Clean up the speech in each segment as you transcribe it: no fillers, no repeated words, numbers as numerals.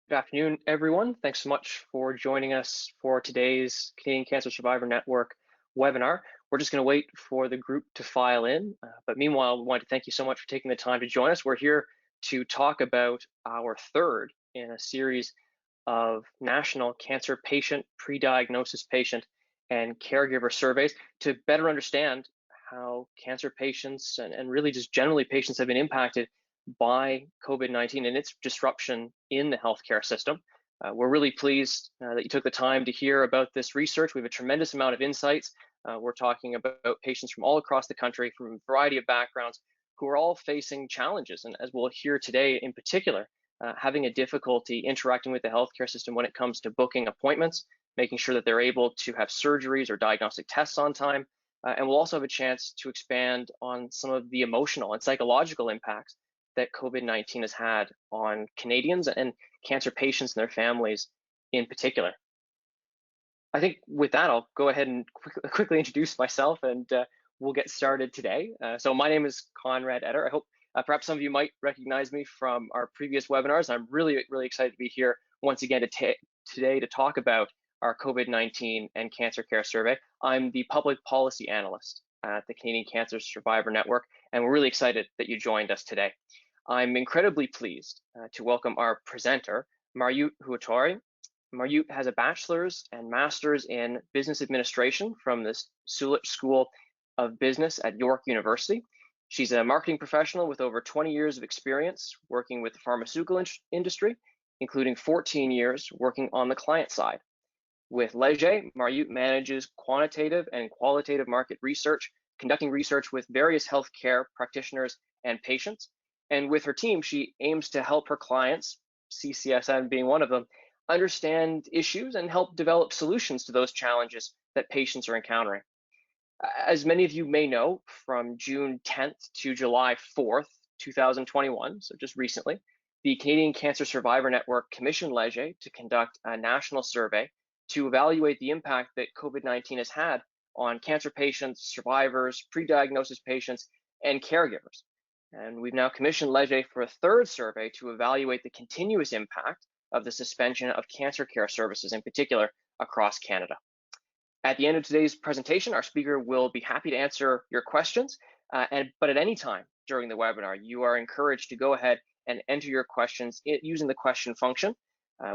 Good afternoon, everyone. Thanks so much for joining us for today's Canadian Cancer Survivor Network webinar. We're just going to wait for the group to file in. But meanwhile, we want to thank you so much for taking the time to join us. We're here to talk about our third in a series of national cancer patient, pre-diagnosis patient, and caregiver surveys to better understand how cancer patients and really just generally patients have been impacted by COVID-19 and its disruption in the healthcare system. We're really pleased that you took the time to hear about this research. We have a tremendous amount of insights. We're talking about patients from all across the country, from a variety of backgrounds, who are all facing challenges. And as we'll hear today in particular, having a difficulty interacting with the healthcare system when it comes to booking appointments, making sure that they're able to have surgeries or diagnostic tests on time. And we'll also have a chance to expand on some of the emotional and psychological impacts that COVID-19 has had on Canadians and cancer patients and their families in particular. I think with that, I'll go ahead and quickly introduce myself and we'll get started today. So my name is Conrad Etter. I hope perhaps some of you might recognize me from our previous webinars. I'm really excited to be here once again today to talk about our COVID-19 and cancer care survey. I'm the public policy analyst at the Canadian Cancer Survivor Network, and we're really excited that you joined us today. I'm incredibly pleased to welcome our presenter, Marjut Huotari. Marjut has a bachelor's and master's in business administration from the Schulich School of Business at York University. She's a marketing professional with over 20 years of experience working with the pharmaceutical industry, including 14 years working on the client side. With Leger, Marjut manages quantitative and qualitative market research, conducting research with various healthcare practitioners and patients. And with her team, she aims to help her clients, CCSN being one of them, understand issues and help develop solutions to those challenges that patients are encountering. As many of you may know, from June 10th to July 4th, 2021, so just recently, the Canadian Cancer Survivor Network commissioned Leger to conduct a national survey to evaluate the impact that COVID-19 has had on cancer patients, survivors, pre-diagnosis patients, and caregivers. And we've now commissioned Leger for a third survey to evaluate the continuous impact of the suspension of cancer care services, in particular, across Canada. At the end of today's presentation, our speaker will be happy to answer your questions, but at any time during the webinar, you are encouraged to go ahead and enter your questions using the question function.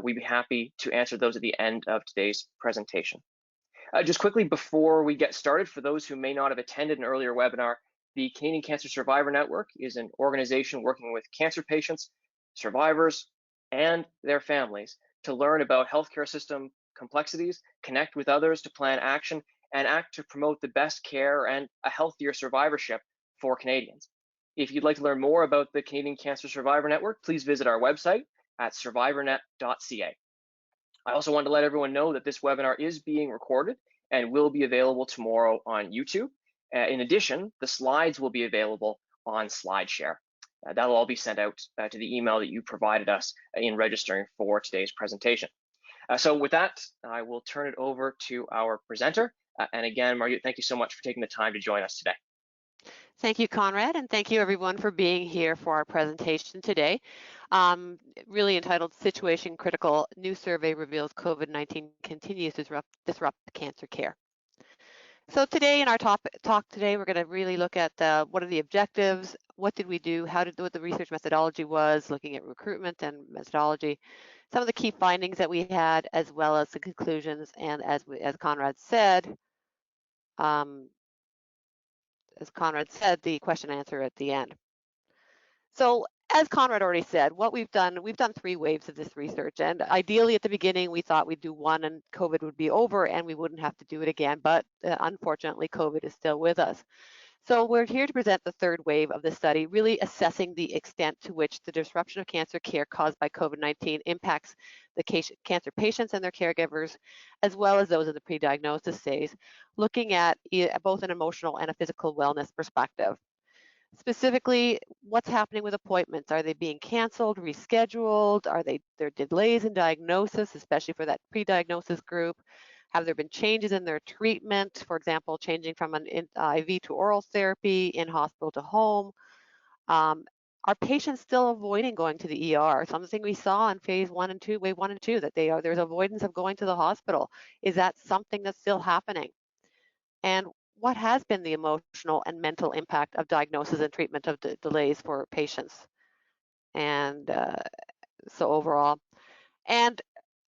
We'd be happy to answer those at the end of today's presentation. Just quickly before we get started, for those who may not have attended an earlier webinar, the Canadian Cancer Survivor Network is an organization working with cancer patients, survivors, and their families to learn about healthcare system complexities, connect with others to plan action, and act to promote the best care and a healthier survivorship for Canadians. If you'd like to learn more about the Canadian Cancer Survivor Network, please visit our website at survivornet.ca. I also wanted to let everyone know that this webinar is being recorded and will be available tomorrow on YouTube. In addition, the slides will be available on SlideShare. That'll all be sent out to the email that you provided us in registering for today's presentation. So with that, I will turn it over to our presenter. And again, Marjut, thank you so much for taking the time to join us today. Thank you, Conrad, and thank you everyone for being here for our presentation today. Really entitled Situation Critical, New Survey Reveals COVID-19 Continues to Disrupt Cancer Care. So today in our talk today, we're going to really look at what are the objectives, what did we do, what the research methodology was, looking at recruitment and methodology, some of the key findings that we had, as well as the conclusions, and as Conrad said, the question and answer at the end. So as Conrad already said, what we've done 3 waves of this research, and ideally at the beginning we thought we'd do one and COVID would be over and we wouldn't have to do it again, but unfortunately COVID is still with us. So we're here to present the 3rd wave of the study, really assessing the extent to which the disruption of cancer care caused by COVID-19 impacts the cancer patients and their caregivers, as well as those in the pre-diagnosis phase, looking at both an emotional and a physical wellness perspective. Specifically, what's happening with appointments? Are they being canceled, rescheduled? Are there delays in diagnosis, especially for that pre-diagnosis group? Have there been changes in their treatment? For example, changing from an IV to oral therapy, in hospital to home? Are patients still avoiding going to the ER? Something we saw in phase 1 and 2, wave 1 and 2, that there's avoidance of going to the hospital. Is that something that's still happening? And what has been the emotional and mental impact of diagnosis and treatment of delays for patients? And so overall, and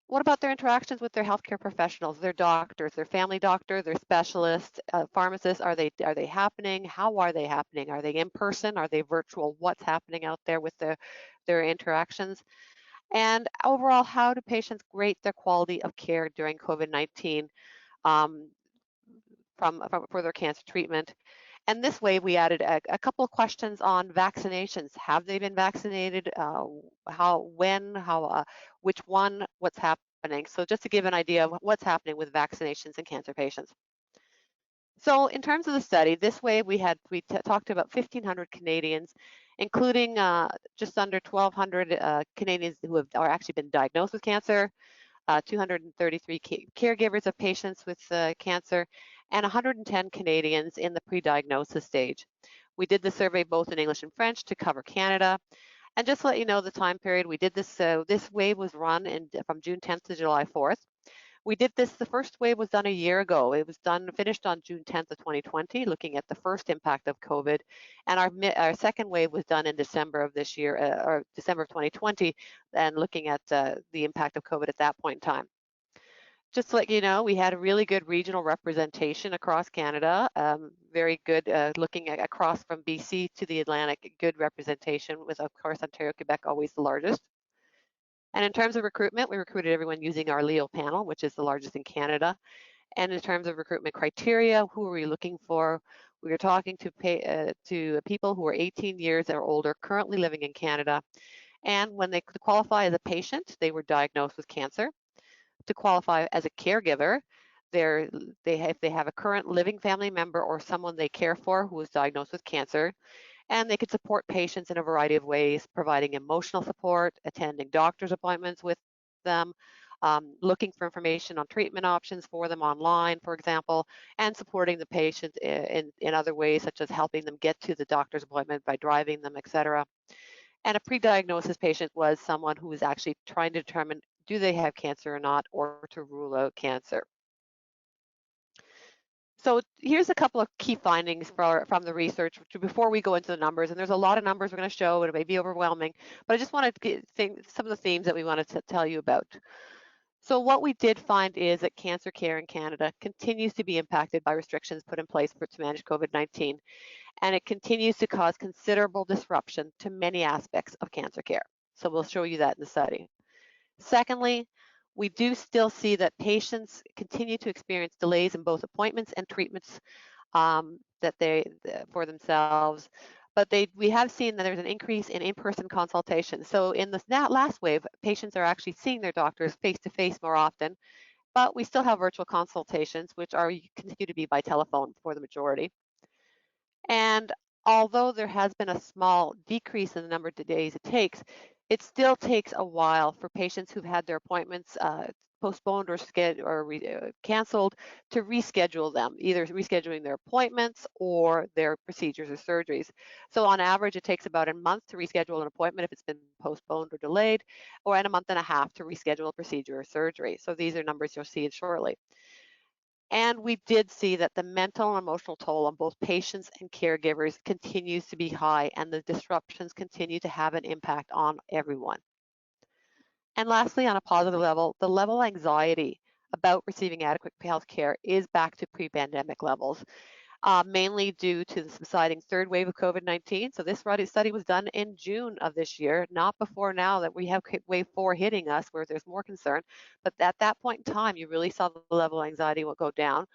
what about their interactions with their healthcare professionals, their doctors, their family doctor, their specialists, pharmacists? Are they happening? How are they happening? Are they in person? Are they virtual? What's happening out there with their interactions? And overall, how do patients rate their quality of care during COVID-19 um, for their cancer treatment? And this way, we added a couple of questions on vaccinations. Have they been vaccinated? How, when, which one, what's happening? So just to give an idea of what's happening with vaccinations in cancer patients. So in terms of the study, this way we talked to about 1,500 Canadians, including just under 1,200 Canadians who are actually been diagnosed with cancer, 233 caregivers of patients with cancer, and 110 Canadians in the pre-diagnosis stage. We did the survey both in English and French to cover Canada. And just to let you know the time period, we did this, this wave was run from June 10th to July 4th. We did this, the first wave was done a year ago. It was finished on June 10th of 2020, looking at the first impact of COVID. And our second wave was done in December of this year, or December of 2020, and looking at the impact of COVID at that point in time. Just to let you know, we had a really good regional representation across Canada, very good looking at across from BC to the Atlantic, good representation with, of course, Ontario, Quebec always the largest. And in terms of recruitment, we recruited everyone using our LEO panel, which is the largest in Canada. And in terms of recruitment criteria, who are we looking for? We were talking to people who are 18 years or older, currently living in Canada. And when they could qualify as a patient, they were diagnosed with cancer. To qualify as a caregiver, if they have a current living family member or someone they care for who is diagnosed with cancer, and they could support patients in a variety of ways, providing emotional support, attending doctor's appointments with them, looking for information on treatment options for them online, for example, and supporting the patient in other ways, such as helping them get to the doctor's appointment by driving them, etc. And a pre-diagnosis patient was someone who was actually trying to determine, do they have cancer or not, or to rule out cancer. So here's a couple of key findings from the research before we go into the numbers. And there's a lot of numbers we're going to show, and it may be overwhelming, but I just wanted to think some of the themes that we wanted to tell you about. So what we did find is that cancer care in Canada continues to be impacted by restrictions put in place to manage COVID-19, and it continues to cause considerable disruption to many aspects of cancer care. So we'll show you that in the study. Secondly, we do still see that patients continue to experience delays in both appointments and treatments for themselves. But we have seen that there's an increase in in-person consultations. So in this last wave, patients are actually seeing their doctors face-to-face more often, but we still have virtual consultations, which continue to be by telephone for the majority. And although there has been a small decrease in the number of days it still takes a while for patients who've had their appointments postponed or canceled to reschedule them, either rescheduling their appointments or their procedures or surgeries. So on average, it takes about a month to reschedule an appointment if it's been postponed or delayed, or a month and a half to reschedule a procedure or surgery. So these are numbers you'll see shortly. And we did see that the mental and emotional toll on both patients and caregivers continues to be high, and the disruptions continue to have an impact on everyone. And lastly, on a positive level, the level of anxiety about receiving adequate health care is back to pre-pandemic levels, mainly due to the subsiding third wave of COVID-19. So this study was done in June of this year, not before now that we have wave 4 hitting us where there's more concern. But at that point in time, you really saw the level of anxiety will go down.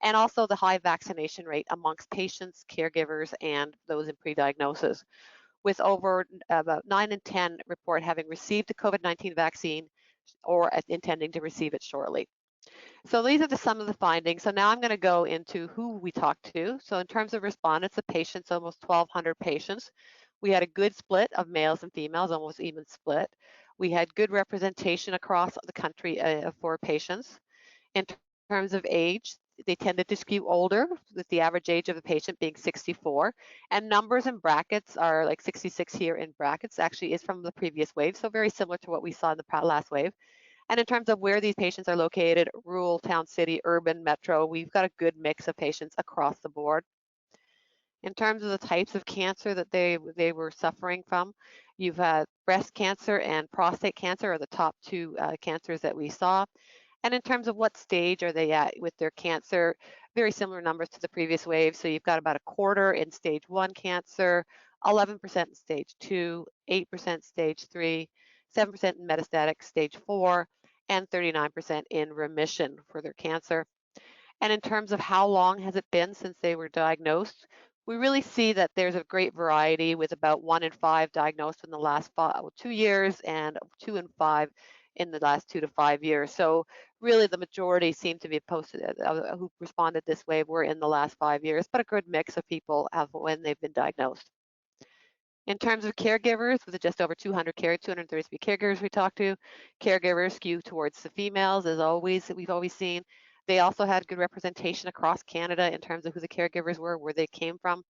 And also the high vaccination rate amongst patients, caregivers, and those in pre-diagnosis, with over about 9 in 10 report having received the COVID-19 vaccine or intending to receive it shortly. So these are some of the findings. So now I'm going to go into who we talked to. So in terms of respondents, the patients, almost 1,200 patients. We had a good split of males and females, almost even split. We had good representation across the country for patients. In terms of age, they tended to skew older, with the average age of the patient being 64. And numbers in brackets are like 66 here in brackets, actually is from the previous wave, so very similar to what we saw in the last wave. And in terms of where these patients are located, rural, town, city, urban, metro, we've got a good mix of patients across the board. In terms of the types of cancer that they were suffering from, you've had breast cancer and prostate cancer are the top two cancers that we saw. And in terms of what stage are they at with their cancer, very similar numbers to the previous wave. So you've got about a quarter in stage 1 cancer, 11% in stage 2, 8% stage 3, 7% in metastatic stage 4, and 39% in remission for their cancer. And in terms of how long has it been since they were diagnosed, we really see that there's a great variety, with about 1 in 5 diagnosed in the last 2 years and 2 in 5 in the last 2 to 5 years. So really the majority seem to be who responded this way were in the last 5 years, but a good mix of people have when they've been diagnosed. In terms of caregivers, with just over 233 caregivers we talked to, caregivers skew towards the females, as always, we've always seen. They also had good representation across Canada in terms of who the caregivers were, where they came from.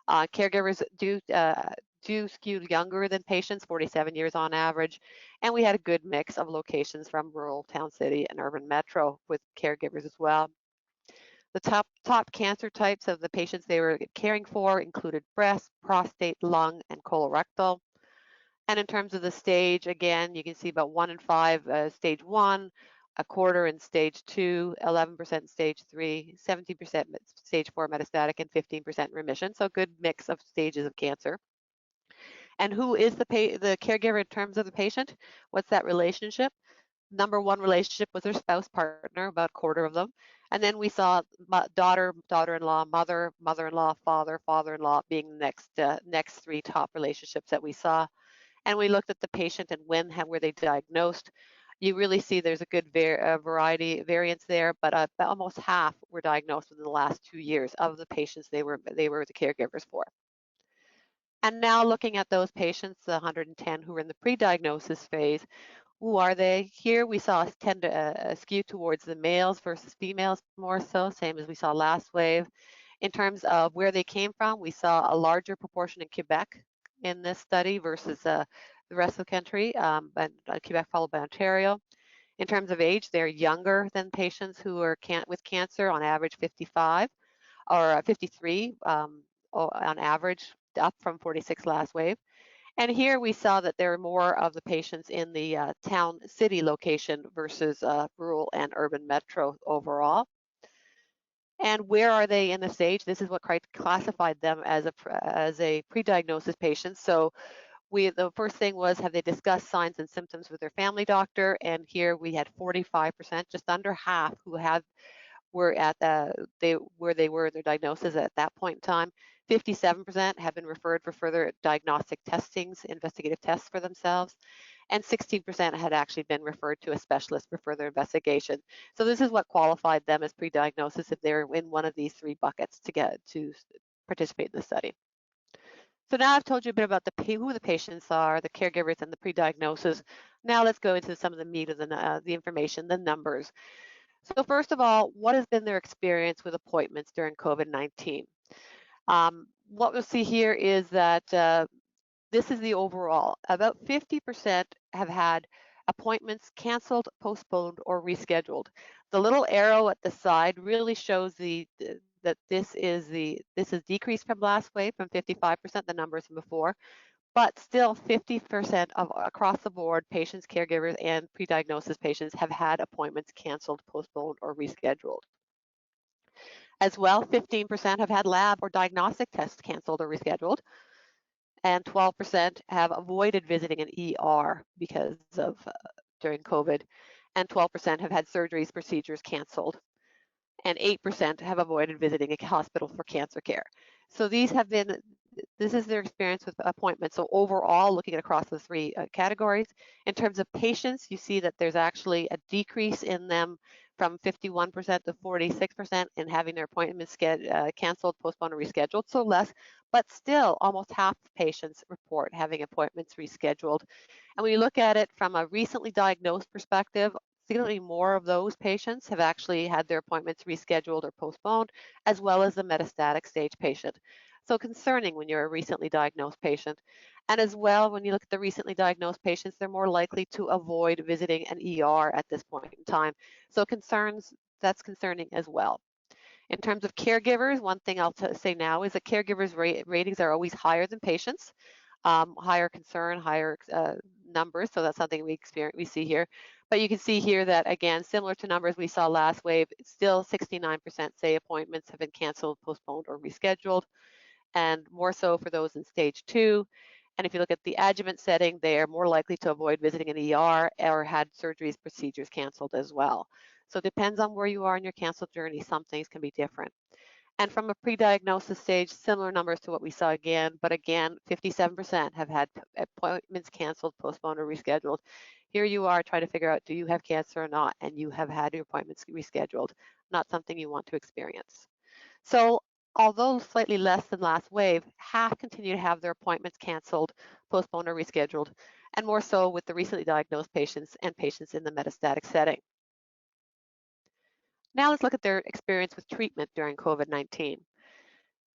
Caregivers do skew younger than patients, 47 years on average, and we had a good mix of locations from rural, town, city, and urban metro with caregivers as well. The top cancer types of the patients they were caring for included breast, prostate, lung, and colorectal. And in terms of the stage, again, you can see about 1 in 5 stage 1, a quarter in stage 2, 11% in stage 3, 17% stage 4 metastatic, and 15% remission. So a good mix of stages of cancer. And who is the caregiver in terms of the patient? What's that relationship? Number one relationship was their spouse partner, about a quarter of them. And then we saw daughter, daughter-in-law, mother, mother-in-law, father, father-in-law being the next 3 top relationships that we saw. And we looked at the patient and when were they diagnosed. You really see there's a good variance there, but almost half were diagnosed within the last 2 years of the patients they were the caregivers for. And now looking at those patients, the 110 who were in the pre-diagnosis phase, who are they? Here we saw tend to skew towards the males versus females more so, same as we saw last wave. In terms of where they came from, we saw a larger proportion in Quebec in this study versus the rest of the country, but Quebec followed by Ontario. In terms of age, they're younger than patients who are with cancer, on average 55 or 53 on average, up from 46 last wave. And here we saw that there are more of the patients in the town city location versus rural and urban metro overall. And where are they in the stage? This is what classified them as a pre-diagnosis patient. So the first thing was, have they discussed signs and symptoms with their family doctor? And here we had 45%, just under half, who were at where they were in their diagnosis at that point in time. 57% have been referred for further diagnostic testings, investigative tests for themselves, and 16% had actually been referred to a specialist for further investigation. So this is what qualified them as pre-diagnosis if they're in one of these 3 buckets to participate in the study. So now I've told you a bit about who the patients are, the caregivers, and the pre-diagnosis. Now let's go into some of the meat of the information, the numbers. So first of all, what has been their experience with appointments during COVID-19? What we'll see here is that this is the overall. About 50% have had appointments canceled, postponed, or rescheduled. The little arrow at the side really shows that this is decreased from last wave, from 55%, the numbers from before, but still 50% of across the board, patients, caregivers, and pre-diagnosis patients have had appointments canceled, postponed, or rescheduled. As well, 15% have had lab or diagnostic tests canceled or rescheduled, and 12% have avoided visiting an ER because of during COVID, and 12% have had surgeries, procedures canceled, and 8% have avoided visiting a hospital for cancer care. So this is their experience with appointments. So overall, looking at across the 3 categories, in terms of patients, you see that there's actually a decrease in them from 51% to 46% in having their appointments canceled, postponed, or rescheduled, so less, but still almost half of patients report having appointments rescheduled. And when you look at it from a recently diagnosed perspective, significantly more of those patients have actually had their appointments rescheduled or postponed, as well as the metastatic stage patient. So concerning when you're a recently diagnosed patient. And as well, when you look at the recently diagnosed patients, they're more likely to avoid visiting an ER at this point in time. So that's concerning as well. In terms of caregivers, one thing I'll say now is that caregivers ratings are always higher than patients, higher concern, higher numbers. So that's something we see here. But you can see here that, again, similar to numbers we saw last wave, still 69% say appointments have been canceled, postponed, or rescheduled, and more so for those in stage 2. And if you look at the adjuvant setting, they are more likely to avoid visiting an ER or had surgeries, procedures canceled as well. So it depends on where you are in your cancer journey. Some things can be different. And from a pre-diagnosis stage, similar numbers to what we saw again, but again, 57% have had appointments canceled, postponed, or rescheduled. Here you are trying to figure out, do you have cancer or not? And you have had your appointments rescheduled, not something you want to experience. So although slightly less than last wave, half continue to have their appointments canceled, postponed, or rescheduled, and more so with the recently diagnosed patients and patients in the metastatic setting. Now let's look at their experience with treatment during COVID-19.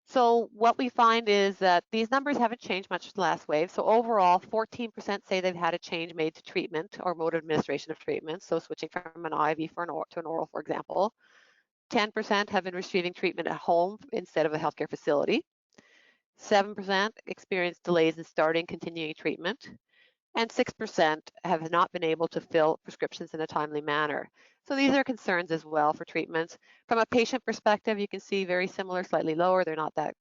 So what we find is that these numbers haven't changed much last wave. So overall, 14% say they've had a change made to treatment or mode of administration of treatment. So switching from an IV to an oral, for example. 10% have been receiving treatment at home instead of a healthcare facility. 7% experienced delays in starting continuing treatment, and 6% have not been able to fill prescriptions in a timely manner. So these are concerns as well for treatments. From a patient perspective, you can see very similar, slightly lower. They're not that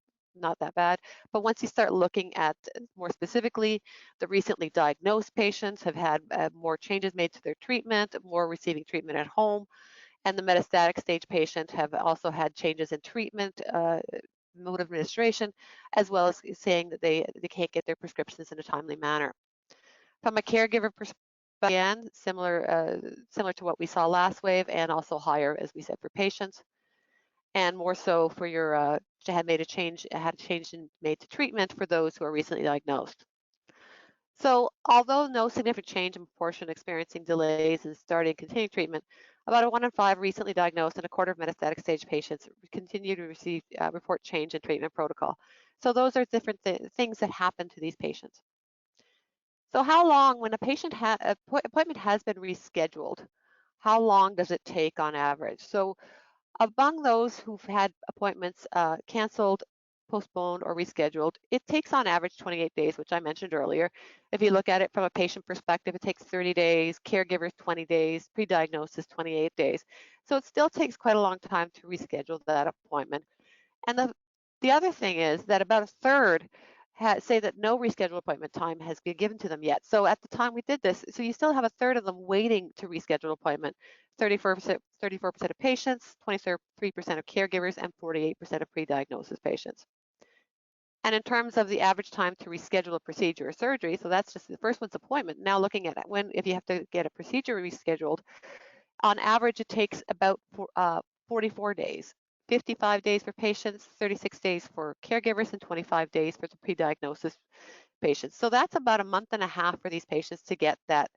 bad. But once you start looking at more specifically, the recently diagnosed patients have had more changes made to their treatment, more receiving treatment at home, and the metastatic stage patient have also had changes in treatment, mode of administration, as well as saying that they can't get their prescriptions in a timely manner. From a caregiver perspective, again, similar to what we saw last wave, and also higher, as we said, for patients, and more so for your had a change made to treatment for those who are recently diagnosed. So although no significant change in proportion experiencing delays in starting and continuing treatment, about a 1 in 5 recently diagnosed and a quarter of metastatic stage patients continue to report change in treatment protocol. So those are different things that happen to these patients. So how long, when a patient appointment has been rescheduled, how long does it take on average? So among those who've had appointments canceled, postponed, or rescheduled, it takes on average 28 days, which I mentioned earlier. If you look at it from a patient perspective, it takes 30 days, caregivers 20 days, pre-diagnosis 28 days. So it still takes quite a long time to reschedule that appointment. And the other thing is that about a third say that no rescheduled appointment time has been given to them yet. So at the time we did this, so you still have a third of them waiting to reschedule appointment. 34% of patients, 23% of caregivers, and 48% of pre-diagnosis patients. And in terms of the average time to reschedule a procedure or surgery, so that's just the first one's appointment. Now looking at if you have to get a procedure rescheduled, on average it takes about 44 days. 55 days for patients, 36 days for caregivers, and 25 days for the pre-diagnosis patients. So that's about a month and a half for these patients to get that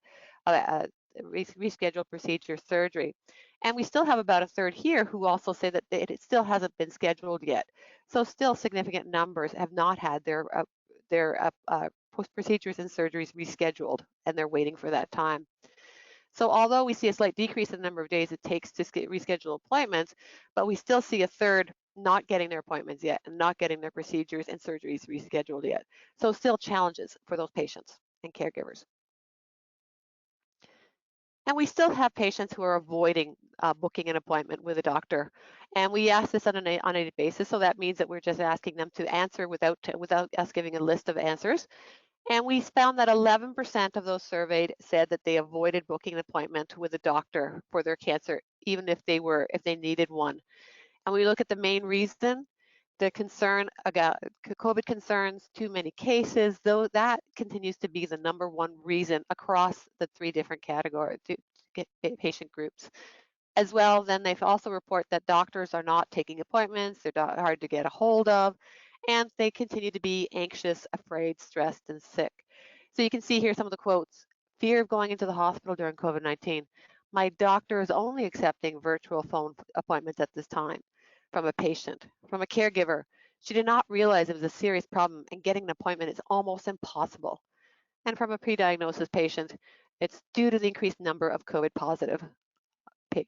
rescheduled procedure surgery. And we still have about a third here who also say that it still hasn't been scheduled yet. So still significant numbers have not had their post-procedures and surgeries rescheduled, and they're waiting for that time. So although we see a slight decrease in the number of days it takes to reschedule appointments, but we still see a third not getting their appointments yet and not getting their procedures and surgeries rescheduled yet. So still challenges for those patients and caregivers. And we still have patients who are avoiding booking an appointment with a doctor. And we ask this on a daily basis. So that means that we're just asking them to answer without us giving a list of answers. And we found that 11% of those surveyed said that they avoided booking an appointment with a doctor for their cancer, even if they needed one. And we look at the main reason, the concern about COVID concerns, too many cases, though that continues to be the #1 reason across the 3 different categories, patient groups. As well, then they also report that doctors are not taking appointments, they're hard to get a hold of, and they continue to be anxious, afraid, stressed, and sick. So you can see here some of the quotes. Fear of going into the hospital during COVID-19. My doctor is only accepting virtual phone appointments at this time. From a patient, from a caregiver, she did not realize it was a serious problem and getting an appointment is almost impossible. And from a pre-diagnosis patient, it's due to the increased number of COVID positive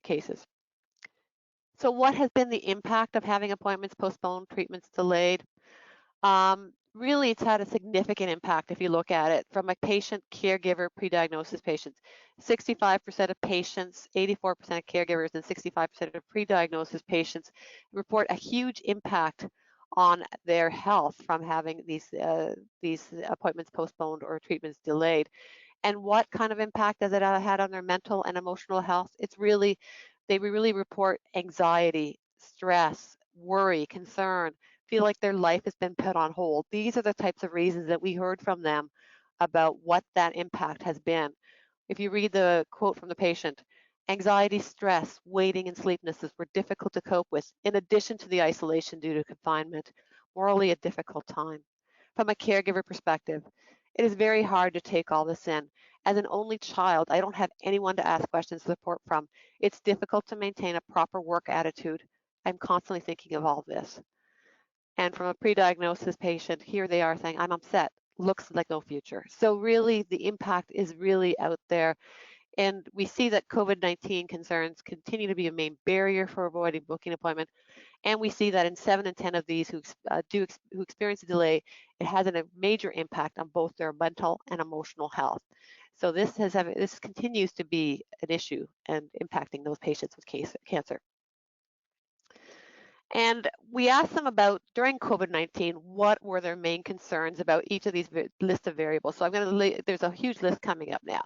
cases. So what has been the impact of having appointments postponed, treatments delayed? Really, it's had a significant impact if you look at it from a patient, caregiver, pre-diagnosis patients. 65% of patients, 84% of caregivers, and 65% of pre-diagnosis patients report a huge impact on their health from having these appointments postponed or treatments delayed. And what kind of impact has it had on their mental and emotional health? They really report anxiety, stress, worry, concern, feel like their life has been put on hold. These are the types of reasons that we heard from them about what that impact has been. If you read the quote from the patient, anxiety, stress, waiting, and sleeplessness were difficult to cope with, in addition to the isolation due to confinement, morally a difficult time. From a caregiver perspective, it is very hard to take all this in. As an only child, I don't have anyone to ask questions to support from. It's difficult to maintain a proper work attitude. I'm constantly thinking of all this. And from a pre-diagnosis patient, here they are saying, I'm upset, looks like no future. So really the impact is really out there. And we see that COVID-19 concerns continue to be a main barrier for avoiding booking appointment. And we see that in 7 in 10 of these who experience a delay, it has a major impact on both their mental and emotional health. So this continues to be an issue and impacting those patients with cancer. And we asked them about, during COVID-19, what were their main concerns about each of these list of variables. So there's a huge list coming up now.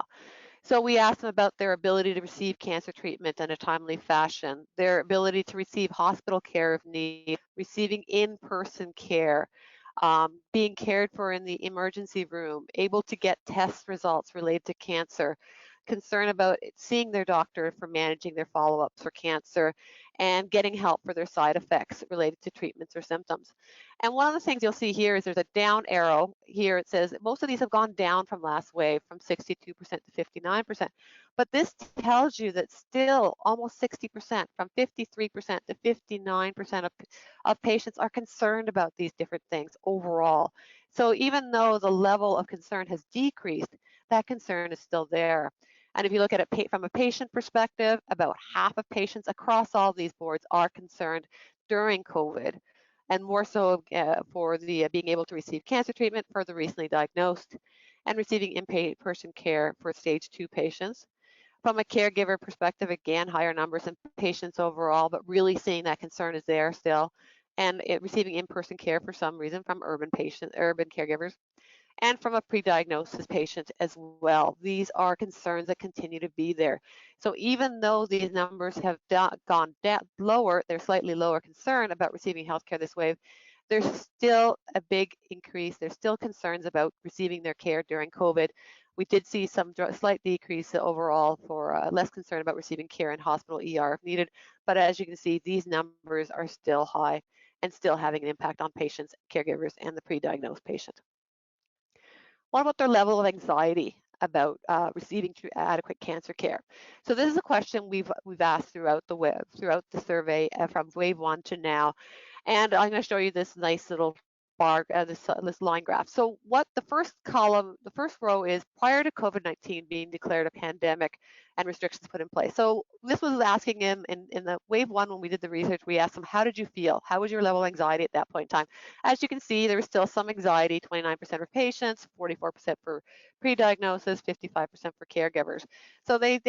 So we asked them about their ability to receive cancer treatment in a timely fashion, their ability to receive hospital care if needed, receiving in-person care, being cared for in the emergency room, able to get test results related to cancer, concern about seeing their doctor for managing their follow-ups for cancer, and getting help for their side effects related to treatments or symptoms. And one of the things you'll see here is there's a down arrow here. It says most of these have gone down from last wave from 62% to 59%. But this tells you that still almost 60%, from 53% to 59% of patients are concerned about these different things overall. So even though the level of concern has decreased, that concern is still there. And if you look at it from a patient perspective, about half of patients across all these boards are concerned during COVID, and more so for the being able to receive cancer treatment for the recently diagnosed, and receiving in-person care for stage 2 patients. From a caregiver perspective, again, higher numbers in patients overall, but really seeing that concern is there still, and receiving in-person care for some reason from urban caregivers, and from a pre-diagnosis patient as well. These are concerns that continue to be there. So even though these numbers have gone down lower, they're slightly lower concern about receiving healthcare this wave, there's still a big increase. There's still concerns about receiving their care during COVID. We did see some slight decrease overall for less concern about receiving care in hospital ER if needed. But as you can see, these numbers are still high and still having an impact on patients, caregivers, and the pre-diagnosed patient. What about their level of anxiety about receiving adequate cancer care? So this is a question we've asked throughout the survey from wave 1 to now, and I'm going to show you this nice little bar, this line graph. So what the first column, the first row is prior to COVID-19 being declared a pandemic and restrictions put in place. So this was asking in the wave 1 when we did the research, we asked them, how did you feel? How was your level of anxiety at that point in time? As you can see, there was still some anxiety, 29% for patients, 44% for pre-diagnosis, 55% for caregivers. So there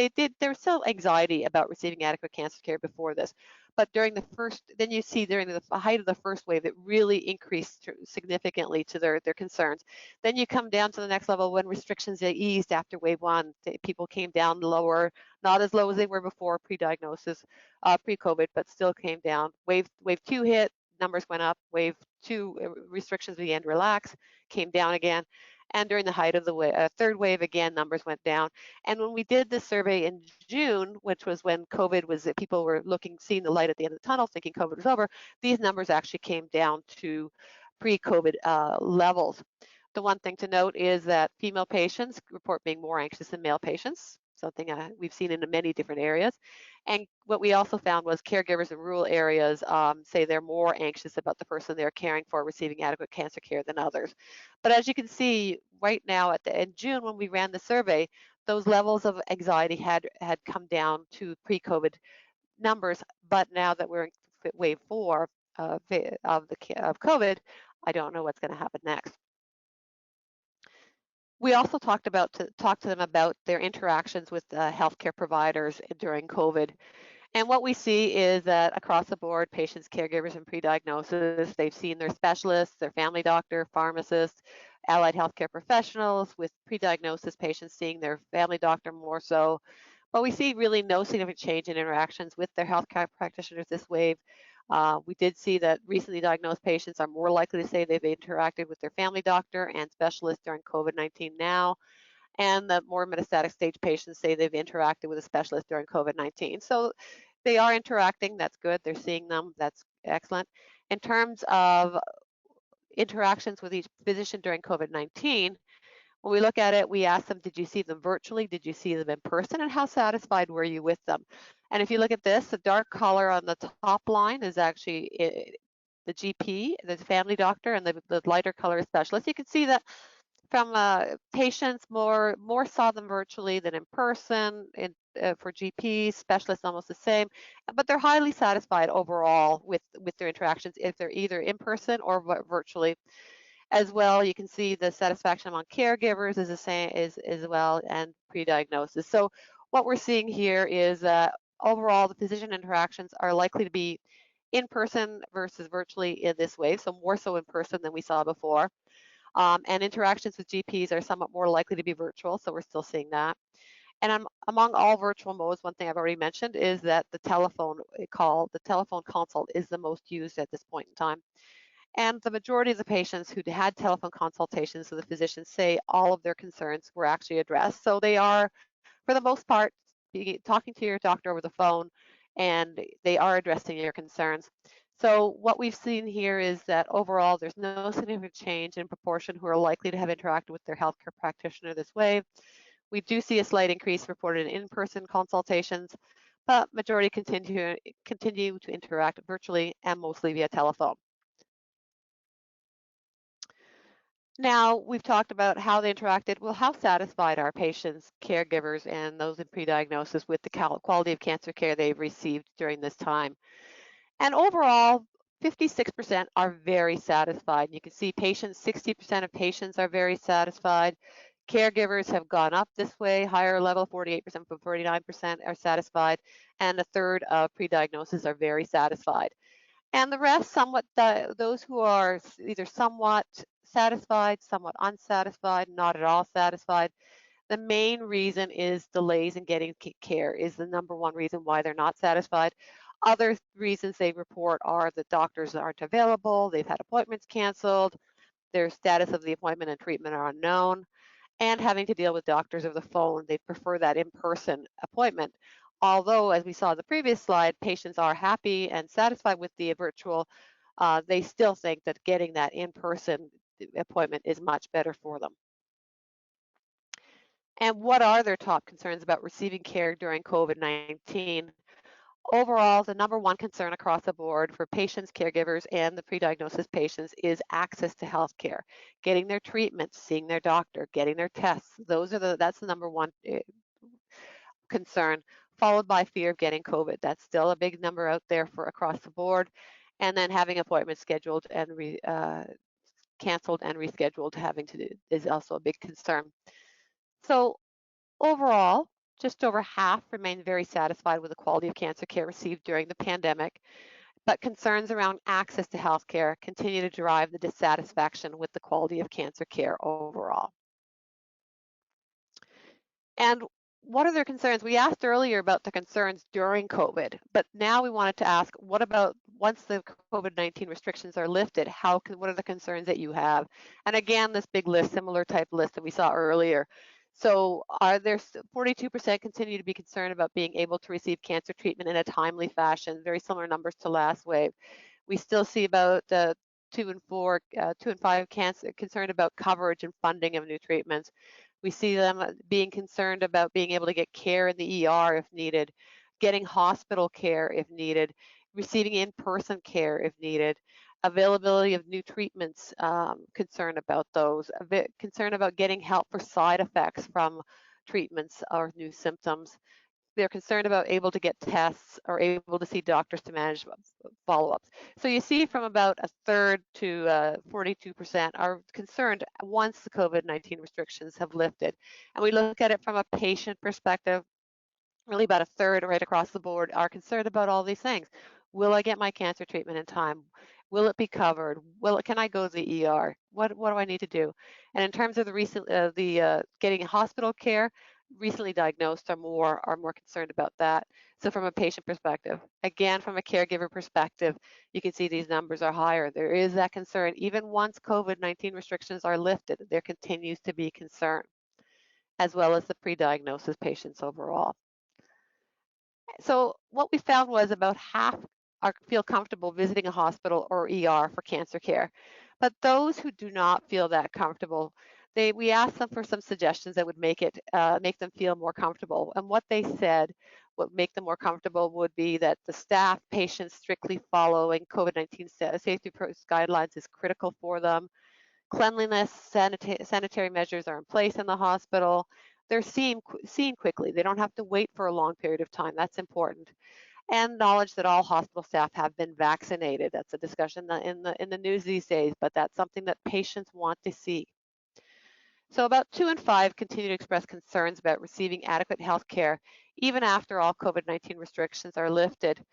was still anxiety about receiving adequate cancer care before this. But during the first, then you see during the height of the first wave, it really increased significantly to their concerns. Then you come down to the next level when restrictions eased after wave 1. People came down lower, not as low as they were before pre-diagnosis, pre-COVID, but still came down. Wave 2 hit, numbers went up. Wave 2 restrictions began to relax, came down again. And during the height of the third wave, again, numbers went down. And when we did this survey in June, which was when COVID was, people were seeing the light at the end of the tunnel, thinking COVID was over, these numbers actually came down to pre-COVID levels. The one thing to note is that female patients report being more anxious than male patients. something we've seen in many different areas. And what we also found was caregivers in rural areas say they're more anxious about the person they're caring for receiving adequate cancer care than others. But as you can see right now in June when we ran the survey, those levels of anxiety had come down to pre-COVID numbers, but now that we're in wave 4 of COVID, I don't know what's going to happen next. We also talked to them about their interactions with healthcare providers during COVID. And what we see is that across the board, patients, caregivers, and pre-diagnosis, they've seen their specialists, their family doctor, pharmacists, allied healthcare professionals, with pre-diagnosis patients seeing their family doctor more so. But we see really no significant change in interactions with their healthcare practitioners this wave. We did see that recently diagnosed patients are more likely to say they've interacted with their family doctor and specialist during COVID-19 now, and the more metastatic stage patients say they've interacted with a specialist during COVID-19. So they are interacting, that's good. They're seeing them, that's excellent. In terms of interactions with each physician during COVID-19, when we look at it, we ask them, did you see them virtually? Did you see them in person? And how satisfied were you with them? And if you look at this, the dark color on the top line is actually the GP, the family doctor, and the lighter color is specialist. You can see that from patients, more saw them virtually than in person. For GPs, specialists, almost the same, but they're highly satisfied overall with their interactions if they're either in person or virtually. As well, you can see the satisfaction among caregivers is the same as well, and pre-diagnosis. So what we're seeing here is overall the physician interactions are likely to be in person versus virtually in this wave, so more so in person than we saw before. And interactions with GPs are somewhat more likely to be virtual, so we're still seeing that. And among all virtual modes, one thing I've already mentioned is that the telephone consult is the most used at this point in time. And the majority of the patients who had telephone consultations with the physicians say all of their concerns were actually addressed. So they are, for the most part, talking to your doctor over the phone, and they are addressing your concerns. So what we've seen here is that overall, there's no significant change in proportion who are likely to have interacted with their healthcare practitioner this way. We do see a slight increase reported in in-person consultations, but majority continue to interact virtually and mostly via telephone. Now, we've talked about how they interacted. Well, how satisfied are patients, caregivers, and those in pre-diagnosis with the quality of cancer care they've received during this time? And overall, 56% are very satisfied. You can see patients, 60% of patients are very satisfied. Caregivers have gone up this way, higher level, 48% from 49% are satisfied, and a third of pre-diagnosis are very satisfied. And the rest, those who are either somewhat satisfied, somewhat unsatisfied, not at all satisfied. The main reason is delays in getting care is the number one reason why they're not satisfied. Other reasons they report are that doctors aren't available, they've had appointments canceled, their status of the appointment and treatment are unknown, and having to deal with doctors over the phone. They prefer that in-person appointment. Although, as we saw in the previous slide, patients are happy and satisfied with the virtual, they still think that getting that in-person appointment is much better for them. And what are their top concerns about receiving care during COVID-19? Overall, the number one concern across the board for patients, caregivers, and the pre-diagnosis patients is access to health care, getting their treatments, seeing their doctor, getting their tests. That's the number one concern, followed by fear of getting COVID. That's still a big number out there for across the board. And then having appointments scheduled and canceled and rescheduled is also a big concern. So overall, just over half remain very satisfied with the quality of cancer care received during the pandemic, but concerns around access to health care continue to drive the dissatisfaction with the quality of cancer care overall. And what are their concerns? We asked earlier about the concerns during COVID, but now we wanted to ask, what about once the COVID-19 restrictions are lifted, what are the concerns that you have? And again, this big list, similar type list that we saw earlier. So are there 42% continue to be concerned about being able to receive cancer treatment in a timely fashion, very similar numbers to last wave. We still see about 2 and 5 concerned about coverage and funding of new treatments. We see them being concerned about being able to get care in the ER if needed, getting hospital care if needed, receiving in-person care if needed, availability of new treatments, concern about those, a bit concern about getting help for side effects from treatments or new symptoms. They're concerned about able to get tests or able to see doctors to manage follow-ups. So you see from about a third to 42% are concerned once the COVID-19 restrictions have lifted. And we look at it from a patient perspective, really about a third right across the board are concerned about all these things. Will I get my cancer treatment in time? Will it be covered? Can I go to the ER? What do I need to do? And in terms of getting hospital care, recently diagnosed are more concerned about that. So from a patient perspective, again, from a caregiver perspective, you can see these numbers are higher. There is that concern. Even once COVID-19 restrictions are lifted, there continues to be concern, as well as the pre-diagnosis patients overall. So what we found was about half feel comfortable visiting a hospital or ER for cancer care. But those who do not feel that comfortable, we asked them for some suggestions that would make them feel more comfortable. And what they said would make them more comfortable would be that the staff, patients strictly following COVID-19 safety guidelines is critical for them. Cleanliness, sanitary measures are in place in the hospital. They're seen quickly. They don't have to wait for a long period of time. That's important. And knowledge that all hospital staff have been vaccinated. That's a discussion in the news these days, but that's something that patients want to see. So about 2 in 5 continue to express concerns about receiving adequate health care, even after all COVID-19 restrictions are lifted.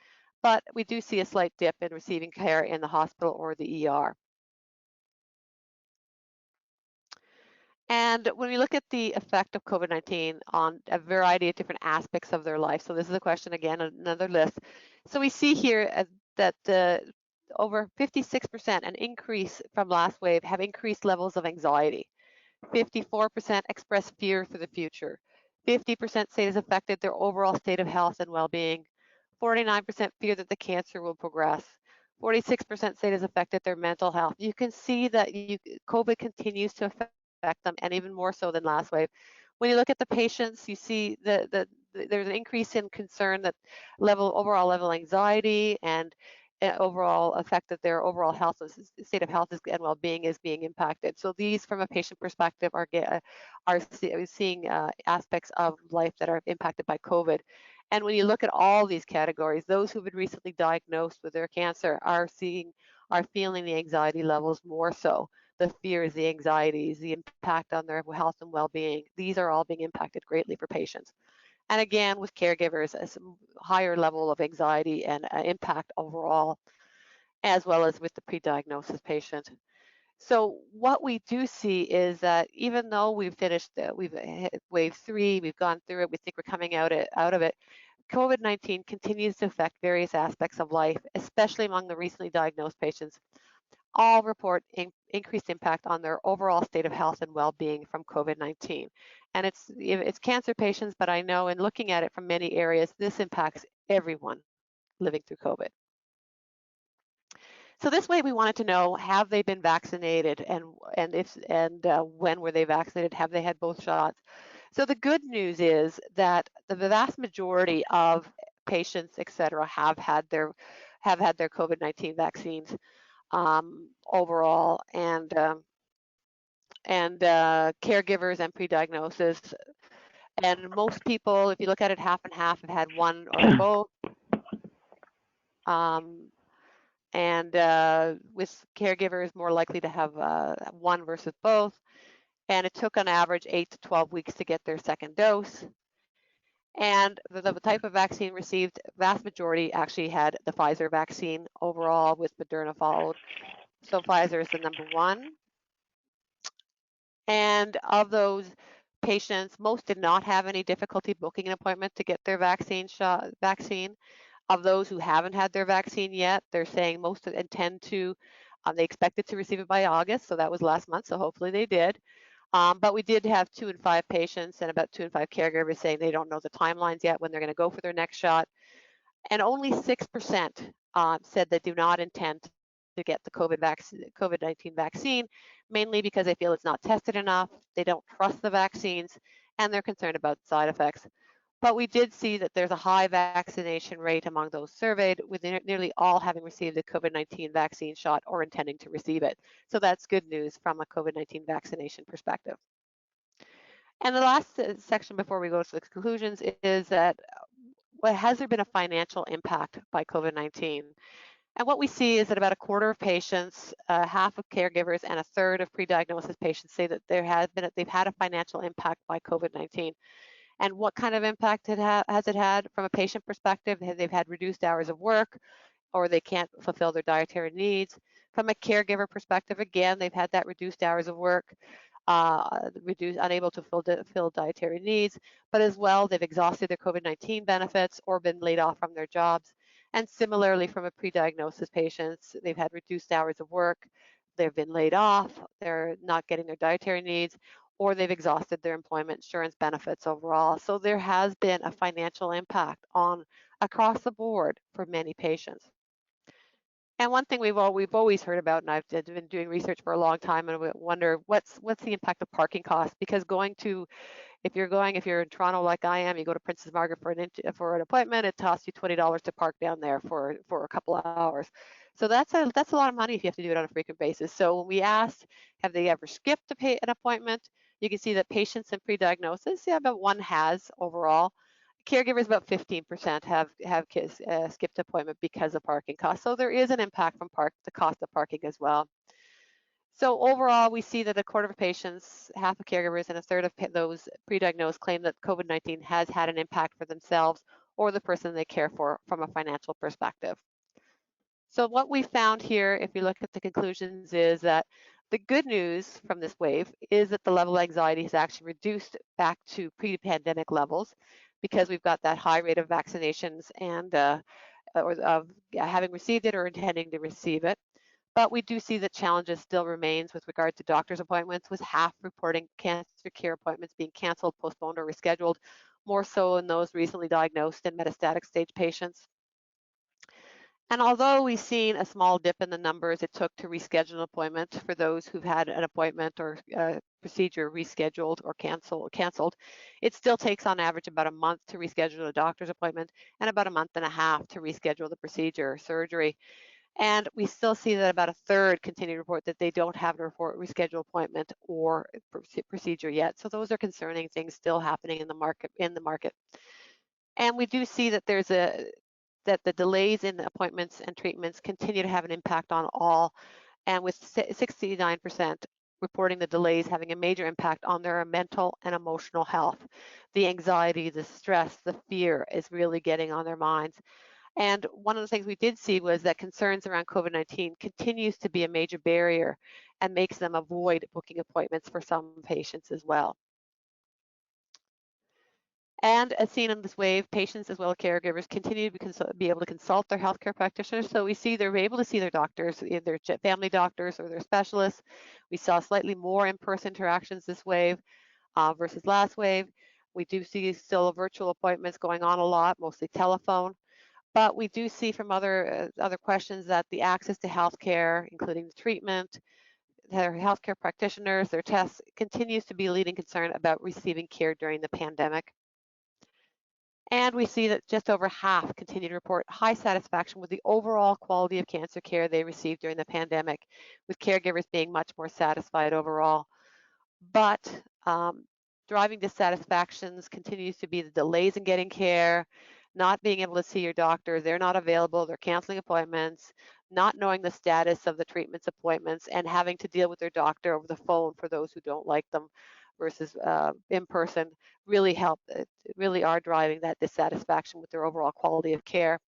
But we do see a slight dip in receiving care in the hospital or the ER. And when we look at the effect of COVID-19 on a variety of different aspects of their life, so this is a question again, another list. So we see here that over 56%, an increase from last wave, have increased levels of anxiety. 54% express fear for the future. 50% say it has affected their overall state of health and well-being. 49% fear that the cancer will progress. 46% say it has affected their mental health. You can see that COVID continues to affect them, and even more so than last wave. When you look at the patients, you see there's an increase in concern that overall level anxiety and overall effect that their overall health, state of health and well-being is being impacted. So these, from a patient perspective, are seeing aspects of life that are impacted by COVID. And when you look at all these categories, those who've been recently diagnosed with their cancer are feeling the anxiety levels more so. The fears, the anxieties, the impact on their health and well-being. These are all being impacted greatly for patients. And again, with caregivers, a higher level of anxiety and impact overall, as well as with the pre-diagnosis patient. So what we do see is that even though we've hit wave 3, we've gone through it, we think we're coming out of it, COVID-19 continues to affect various aspects of life, especially among the recently diagnosed patients. All report increased impact on their overall state of health and well-being from COVID-19. And it's cancer patients, but I know in looking at it from many areas, this impacts everyone living through COVID. So this way we wanted to know, have they been vaccinated, and when were they vaccinated? Have they had both shots? So the good news is that the vast majority of patients, et cetera, have had their COVID-19 vaccines overall, and caregivers and pre-diagnosis. And most people, if you look at it, half and half have had one or both. With caregivers, more likely to have one versus both. And it took on average 8 to 12 weeks to get their second dose. And the type of vaccine received, vast majority actually had the Pfizer vaccine overall, with Moderna followed. So Pfizer is the number 1. And of those patients, most did not have any difficulty booking an appointment to get their vaccine. Of those who haven't had their vaccine yet, they're saying most intend to, they expected to receive it by August, so that was last month, so hopefully they did. But we did have 2 in 5 patients and about 2 in 5 caregivers saying they don't know the timelines yet when they're going to go for their next shot. And only 6% said they do not intend to get the COVID-19 vaccine, mainly because they feel it's not tested enough, they don't trust the vaccines, and they're concerned about side effects. But we did see that there's a high vaccination rate among those surveyed, with nearly all having received a COVID-19 vaccine shot or intending to receive it. So that's good news from a COVID-19 vaccination perspective. And the last section before we go to the conclusions is that has there been a financial impact by COVID-19? And what we see is that about a quarter of patients, half of caregivers, and a third of pre-diagnosis patients say that they've had a financial impact by COVID-19. And what kind of impact has it had from a patient perspective? They've had reduced hours of work, or they can't fulfill their dietary needs. From a caregiver perspective, again, they've had that reduced hours of work, unable to fulfill dietary needs, but as well, they've exhausted their COVID-19 benefits or been laid off from their jobs. And similarly, from a pre-diagnosis patients, they've had reduced hours of work, they've been laid off, they're not getting their dietary needs, or they've exhausted their employment insurance benefits overall. So there has been a financial impact on across the board for many patients. And one thing we've always heard about, and I've been doing research for a long time, and we wonder what's the impact of parking costs? Because if you're in Toronto like I am, you go to Princess Margaret for an appointment, it costs you $20 to park down there for a couple of hours. So that's a lot of money if you have to do it on a frequent basis. So when we asked, have they ever skipped an appointment? You can see that patients in pre-diagnosis, yeah, about one has overall. Caregivers, about 15% have skipped appointment because of parking costs. So there is an impact from the cost of parking as well. So overall, we see that a quarter of patients, half of caregivers, and a third of those pre-diagnosed claim that COVID-19 has had an impact for themselves or the person they care for from a financial perspective. So what we found here, if you look at the conclusions, is that the good news from this wave is that the level of anxiety has actually reduced back to pre-pandemic levels because we've got that high rate of vaccinations and or of having received it or intending to receive it. But we do see that challenges still remains with regard to doctor's appointments, with half reporting cancer care appointments being canceled, postponed, or rescheduled, more so in those recently diagnosed and metastatic stage patients. And although we've seen a small dip in the numbers it took to reschedule an appointment for those who've had an appointment or procedure rescheduled or canceled, it still takes on average about a month to reschedule a doctor's appointment and about a month and a half to reschedule the procedure or surgery. And we still see that about a third continue to report that they don't have a rescheduled appointment or procedure yet. So those are concerning things still happening in the market. And we do see that that the delays in appointments and treatments continue to have an impact on all, and with 69% reporting the delays having a major impact on their mental and emotional health. The anxiety, the stress, the fear is really getting on their minds. And one of the things we did see was that concerns around COVID-19 continues to be a major barrier and makes them avoid booking appointments for some patients as well. And as seen in this wave, patients as well as caregivers continue to be able to consult their healthcare practitioners. So we see they're able to see their doctors, either their family doctors or their specialists. We saw slightly more in-person interactions this wave versus last wave. We do see still virtual appointments going on a lot, mostly telephone. But we do see from other questions that the access to healthcare, including the treatment, their healthcare practitioners, their tests, continues to be a leading concern about receiving care during the pandemic. And we see that just over half continue to report high satisfaction with the overall quality of cancer care they received during the pandemic, with caregivers being much more satisfied overall. But driving dissatisfactions continues to be the delays in getting care, not being able to see your doctor, they're not available, they're canceling appointments, not knowing the status of the treatments appointments, and having to deal with their doctor over the phone for those who don't like them versus in person really are driving that dissatisfaction with their overall quality of care.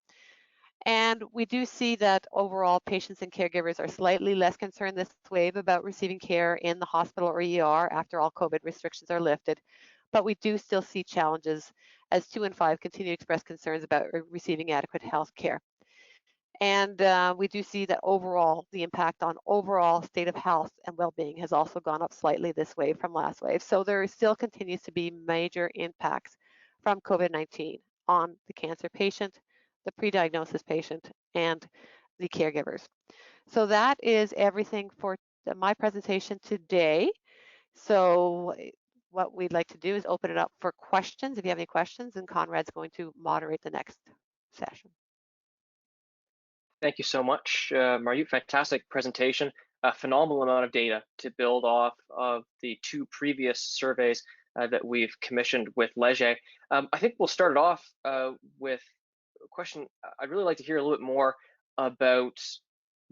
And we do see that overall patients and caregivers are slightly less concerned this wave about receiving care in the hospital or ER after all COVID restrictions are lifted. But we do still see challenges as 2 in 5 continue to express concerns about receiving adequate health care. And we do see that overall, the impact on overall state of health and well-being has also gone up slightly this wave from last wave. So there still continues to be major impacts from COVID-19 on the cancer patient, the pre-diagnosis patient, and the caregivers. So that is everything for my presentation today. So what we'd like to do is open it up for questions. If you have any questions, and Conrad's going to moderate the next session. Thank you so much, Marjut. Fantastic presentation. A phenomenal amount of data to build off of the 2 previous surveys that we've commissioned with Leger. I think we'll start it off with a question. I'd really like to hear a little bit more about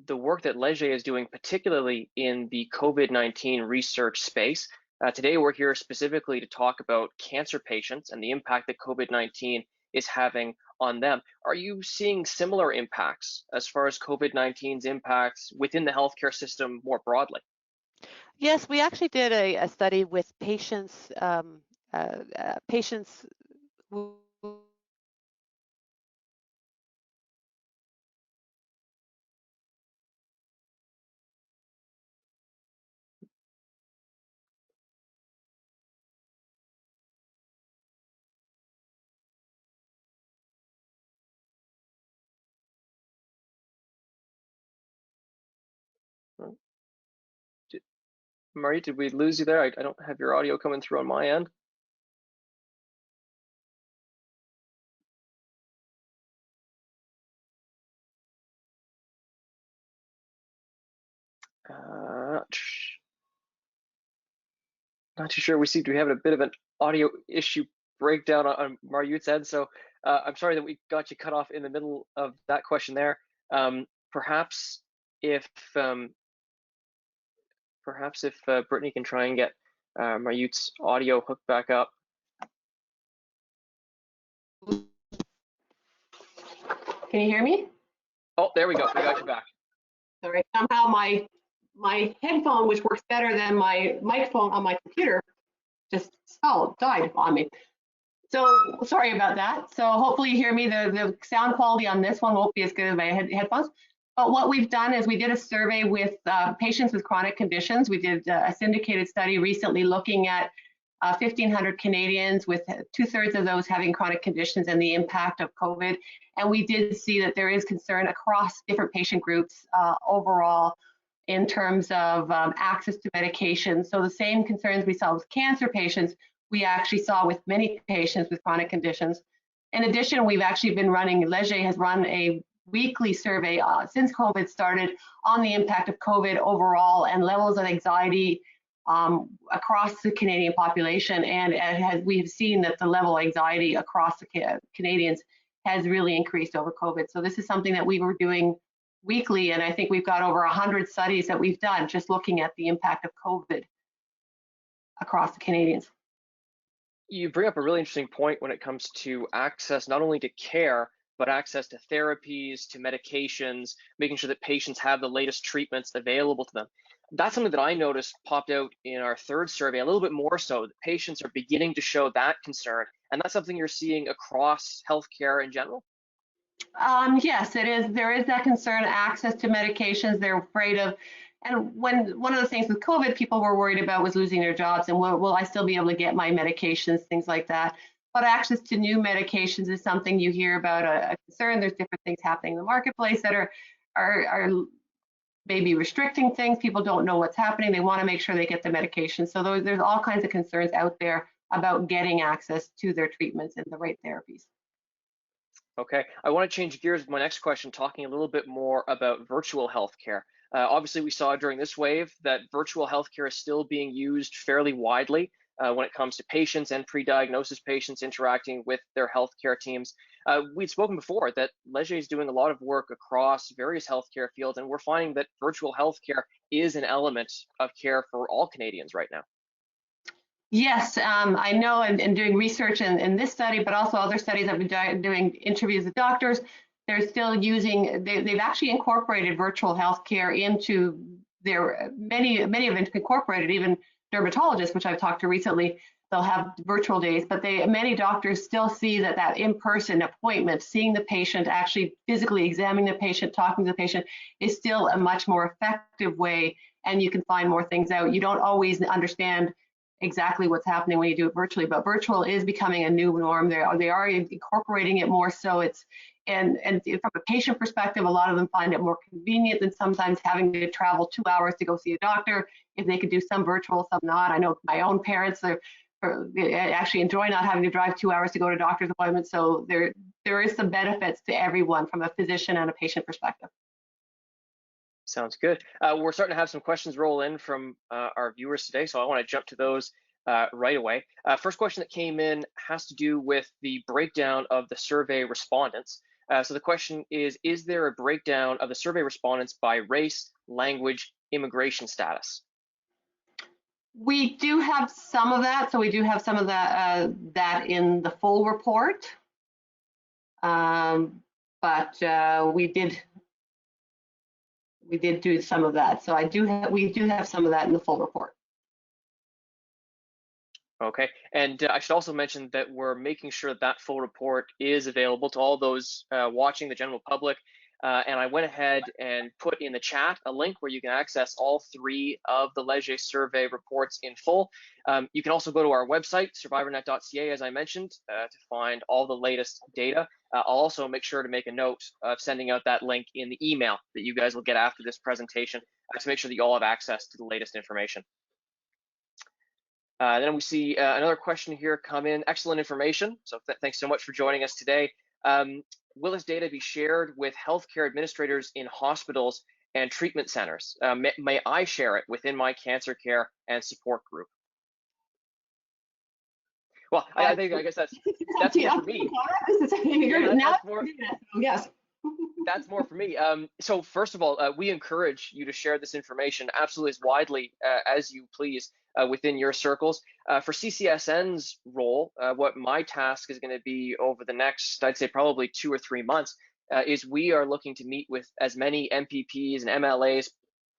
the work that Leger is doing, particularly in the COVID-19 research space. Today, we're here specifically to talk about cancer patients and the impact that COVID-19 is having on them. Are you seeing similar impacts as far as COVID-19's impacts within the healthcare system more broadly? Yes, we actually did a study with patients, patients who Marjut, did we lose you there? I don't have your audio coming through on my end. Not too sure. We seem to be having a bit of an audio issue breakdown on Marjut's end, so I'm sorry that we got you cut off in the middle of that question there. Perhaps if Brittany can try and get Marjut's audio hooked back up. Can you hear me? Oh, there we go. We got you back. All right. Somehow my headphone, which works better than my microphone on my computer, just died on me. So sorry about that. So hopefully you hear me. The sound quality on this one won't be as good as my headphones. But what we've done is we did a survey with patients with chronic conditions. We did a syndicated study recently looking at 1,500 Canadians, with 2/3 of those having chronic conditions and the impact of COVID. And we did see that there is concern across different patient groups overall in terms of access to medication. So the same concerns we saw with cancer patients, we actually saw with many patients with chronic conditions. In addition, we've actually been running, Leger has run a weekly survey since COVID started on the impact of COVID overall and levels of anxiety across the Canadian population. And we have seen that the level of anxiety across the Canadians has really increased over COVID. So this is something that we were doing weekly, and I think we've got over 100 studies that we've done just looking at the impact of COVID across the Canadians. You bring up a really interesting point when it comes to access, not only to care, but access to therapies, to medications, making sure that patients have the latest treatments available to them. That's something that I noticed popped out in our 3rd survey, a little bit more so, that patients are beginning to show that concern. And that's something you're seeing across healthcare in general? Yes, it is. There is that concern, access to medications they're afraid of. And one of the things with COVID people were worried about was losing their jobs and will I still be able to get my medications, things like that. But access to new medications is something you hear about a concern. There's different things happening in the marketplace that are maybe restricting things. People don't know what's happening. They want to make sure they get the medication. So there's all kinds of concerns out there about getting access to their treatments and the right therapies. Okay, I want to change gears with my next question, talking a little bit more about virtual healthcare. Obviously, we saw during this wave that virtual healthcare is still being used fairly widely when it comes to patients and pre-diagnosis patients interacting with their healthcare teams. We'd spoken before that Leger is doing a lot of work across various healthcare fields, and we're finding that virtual healthcare is an element of care for all Canadians right now. Yes, I know, and doing research in this study, but also other studies I've been doing interviews with doctors, they're still using, they've actually incorporated virtual healthcare into their, many of them incorporated, even dermatologists, which I've talked to recently, they'll have virtual days, but many doctors still see that in-person appointment, seeing the patient, actually physically examining the patient, talking to the patient, is still a much more effective way, and you can find more things out. You don't always understand exactly what's happening when you do it virtually, but virtual is becoming a new norm. They are incorporating it more, so and from a patient perspective, a lot of them find it more convenient than sometimes having to travel 2 hours to go see a doctor. If they could do some virtual, some not. I know my own parents they actually enjoy not having to drive 2 hours to go to doctor's appointments. So there is some benefits to everyone from a physician and a patient perspective. Sounds good. We're starting to have some questions roll in from our viewers today, so I want to jump to those right away. First question that came in has to do with the breakdown of the survey respondents. So the question is there a breakdown of the survey respondents by race, language, immigration status? We do have some of that. So we do have some of that in the full report. But we did do some of that. So we do have some of that in the full report. Okay, and I should also mention that we're making sure that full report is available to all those watching, the general public. And I went ahead and put in the chat a link where you can access all 3 of the Leger survey reports in full. You can also go to our website, survivornet.ca, as I mentioned, to find all the latest data. I'll also make sure to make a note of sending out that link in the email that you guys will get after this presentation to make sure that you all have access to the latest information. Then we see another question here come in. Excellent information. So thanks so much for joining us today. Will this data be shared with healthcare administrators in hospitals and treatment centers? May I share it within my cancer care and support group? Well, I guess that's more for me. Yes. That's more for me. So first of all, we encourage you to share this information absolutely as widely as you please within your circles. For CCSN's role, what my task is going to be over the next, I'd say probably 2 or 3 months, is we are looking to meet with as many MPPs and MLAs,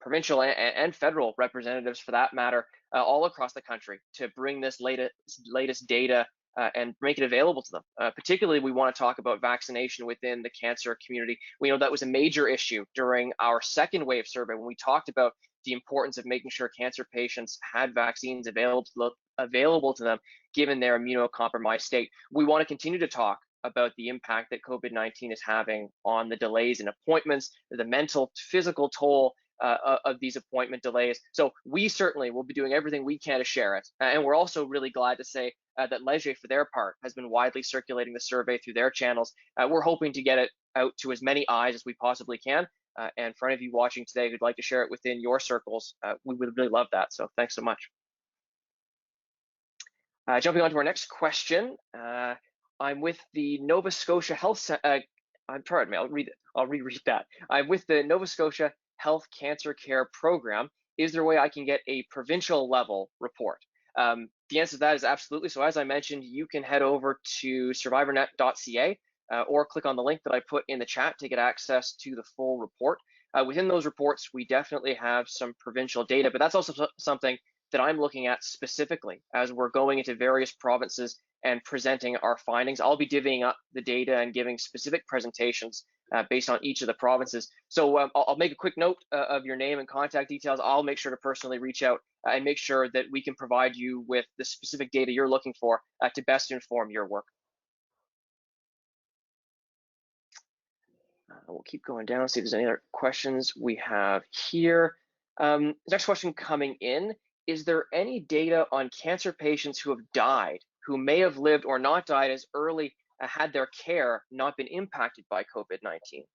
provincial and federal representatives for that matter, all across the country to bring this latest data and make it available to them. Particularly, we want to talk about vaccination within the cancer community. We know that was a major issue during our second wave survey when we talked about the importance of making sure cancer patients had vaccines available to them given their immunocompromised state. We want to continue to talk about the impact that COVID-19 is having on the delays in appointments, the mental, physical toll of these appointment delays. So we certainly will be doing everything we can to share it. And we're also really glad to say that Leger, for their part, has been widely circulating the survey through their channels. We're hoping to get it out to as many eyes as we possibly can. And for any of you watching today who'd like to share it within your circles, we would really love that. So thanks so much. Jumping on to our next question. I'm with the Nova Scotia Health pardon me, I'll reread that. I'm with the Nova Scotia Health Cancer Care Program. Is there a way I can get a provincial level report? The answer to that is absolutely. So as I mentioned, you can head over to survivornet.ca or click on the link that I put in the chat to get access to the full report. Within those reports, we definitely have some provincial data, but that's also something that I'm looking at specifically as we're going into various provinces and presenting our findings. I'll be divvying up the data and giving specific presentations based on each of the provinces. So I'll make a quick note of your name and contact details. I'll make sure to personally reach out and make sure that we can provide you with the specific data you're looking for to best inform your work. We'll keep going down, see if there's any other questions we have here. Next question coming in. Is there any data on cancer patients who have died, who may have lived or not died as early, had their care not been impacted by COVID-19?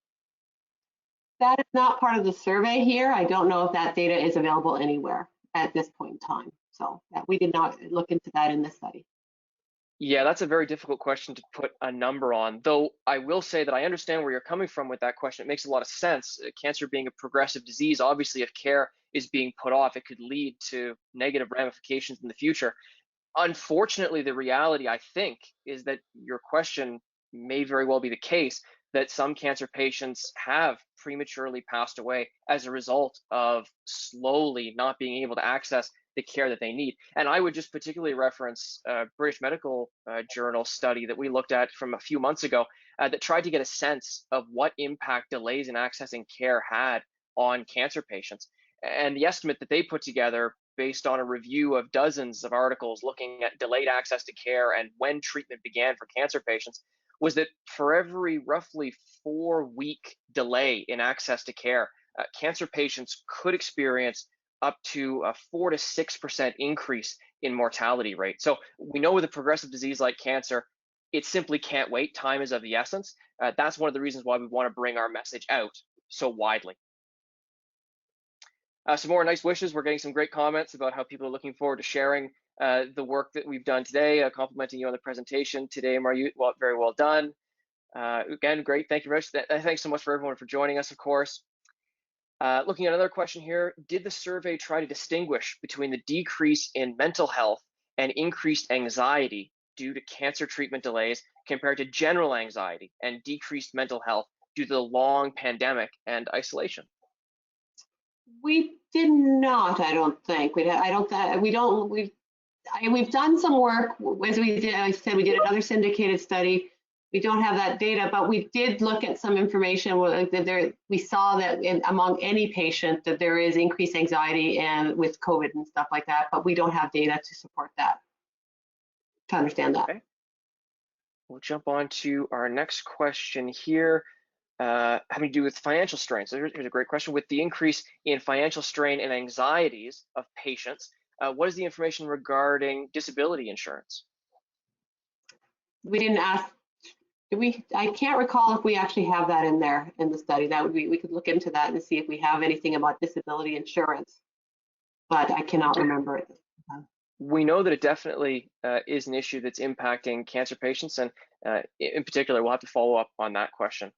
That is not part of the survey here. I don't know if that data is available anywhere at this point in time. So we did not look into that in this study. Yeah, that's a very difficult question to put a number on, though I will say that I understand where you're coming from with that question. It makes a lot of sense. Cancer being a progressive disease, obviously if care is being put off, it could lead to negative ramifications in the future. Unfortunately, the reality, I think, is that your question may very well be the case, that some cancer patients have prematurely passed away as a result of slowly not being able to access the care that they need. And I would just particularly reference a British Medical Journal study that we looked at from a few months ago that tried to get a sense of what impact delays in accessing care had on cancer patients. And the estimate that they put together based on a review of dozens of articles looking at delayed access to care and when treatment began for cancer patients was that for every roughly 4-week delay in access to care, cancer patients could experience up to a 4 to 6% increase in mortality rate. So we know with a progressive disease like cancer, it simply can't wait. Time is of the essence. That's one of the reasons why we want to bring our message out so widely. Some more nice wishes. We're getting some great comments about how people are looking forward to sharing the work that we've done today, complimenting you on the presentation today, Marjut. Well, very well done. Again, great. Thank you very much. Thanks so much for everyone for joining us, of course. Looking at another question here, did the survey try to distinguish between the decrease in mental health and increased anxiety due to cancer treatment delays compared to general anxiety and decreased mental health due to the long pandemic and isolation? We did not, I don't think. We've done some work, as we did, I said, we did another syndicated study. We don't have that data, but we did look at some information. We saw that among any patient that there is increased anxiety and with COVID and stuff like that, but we don't have data to support that, to understand that. Okay. We'll jump on to our next question here, having to do with financial strain. So here's a great question. With the increase in financial strain and anxieties of patients, what is the information regarding disability insurance? We didn't ask. I can't recall if we actually have that in there in the study. That would be, we could look into that and see if we have anything about disability insurance, but I cannot remember it. We know that it definitely is an issue that's impacting cancer patients, and in particular, we'll have to follow up on that question.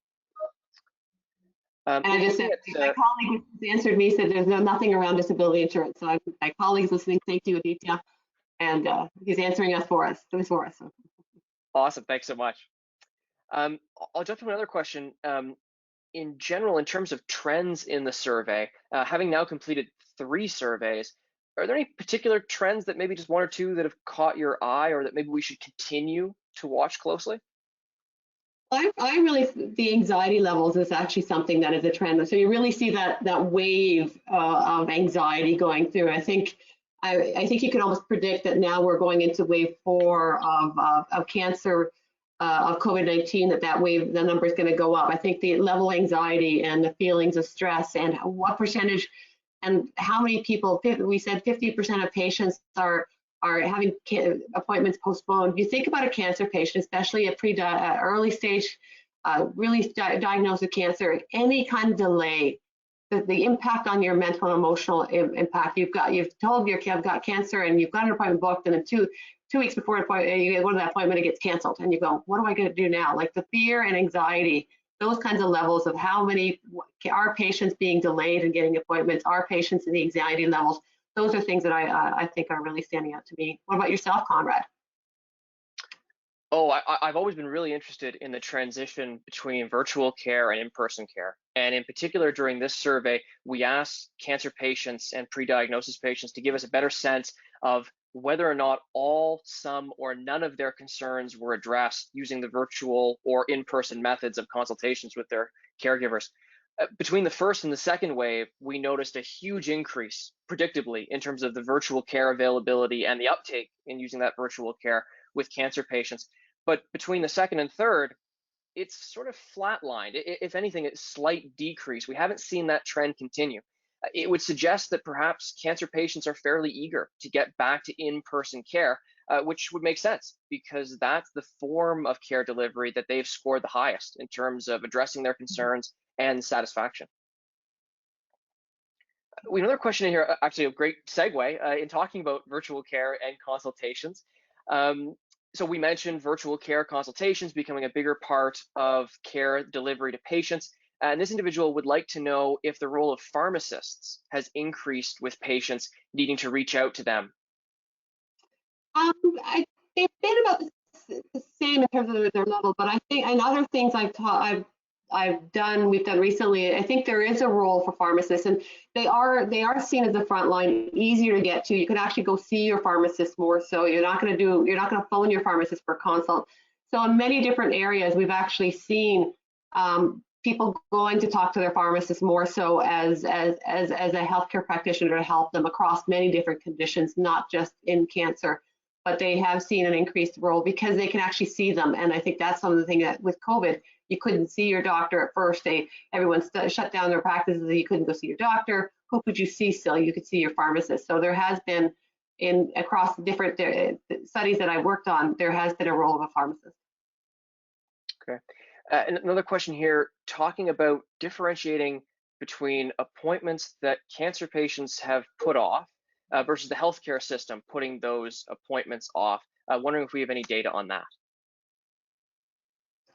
And I just said, my colleague answered me, said there's nothing around disability insurance. So my colleague's listening, thank you, Aditya, and he's answering us for us. So. Awesome, thanks so much. I'll jump to another question. In general, in terms of trends in the survey, having now completed 3 surveys, are there any particular trends that maybe just 1 or 2 that have caught your eye or that maybe we should continue to watch closely? I really, the anxiety levels is actually something that is a trend. So you really see that wave of anxiety going through. I think you can almost predict that now we're going into wave 4 of cancer, of COVID-19, that wave, the number is going to go up. I think the level of anxiety and the feelings of stress and what percentage and how many people, we said 50% of patients are having appointments postponed. You think about a cancer patient, especially a early stage, really diagnosed with cancer, any kind of delay, the impact on your mental and emotional impact. You've told your kid, I've got cancer, and you've got an appointment booked, and then two weeks before you go to that appointment, it gets canceled, and you go, what am I going to do now? Like the fear and anxiety, those kinds of levels of how many are patients being delayed and getting appointments, are patients in the anxiety levels. Those are things that I think are really standing out to me. What about yourself, Conrad? Oh, I've always been really interested in the transition between virtual care and in-person care. And in particular, during this survey, we asked cancer patients and pre-diagnosis patients to give us a better sense of whether or not all, some, or none of their concerns were addressed using the virtual or in-person methods of consultations with their caregivers. Between the first and the second wave, we noticed a huge increase, predictably, in terms of the virtual care availability and the uptake in using that virtual care with cancer patients. But between the second and third, it's sort of flatlined. If anything, a slight decrease. We haven't seen that trend continue. It would suggest that perhaps cancer patients are fairly eager to get back to in-person care, which would make sense because that's the form of care delivery that they've scored the highest in terms of addressing their concerns and satisfaction. We have another question in here, actually a great segue in talking about virtual care and consultations. So we mentioned virtual care consultations becoming a bigger part of care delivery to patients. And this individual would like to know if the role of pharmacists has increased with patients needing to reach out to them. They've been about the same in terms of their level, but I think, and other things we've done recently, I think there is a role for pharmacists, and they are seen as the front line, easier to get to. You can actually go see your pharmacist more, so you're not going to phone your pharmacist for a consult. So in many different areas, we've actually seen people going to talk to their pharmacist more so as a healthcare practitioner to help them across many different conditions, not just in cancer. but they have seen an increased role because they can actually see them. And I think that's some of the thing that with COVID, you couldn't see your doctor at first. Everyone shut down their practices. You couldn't go see your doctor. Who could you see still? You could see your pharmacist. So there has been, across the different studies that I've worked on, there has been a role of a pharmacist. Okay. And another question here, talking about differentiating between appointments that cancer patients have put off versus the healthcare system putting those appointments off. Wondering if we have any data on that.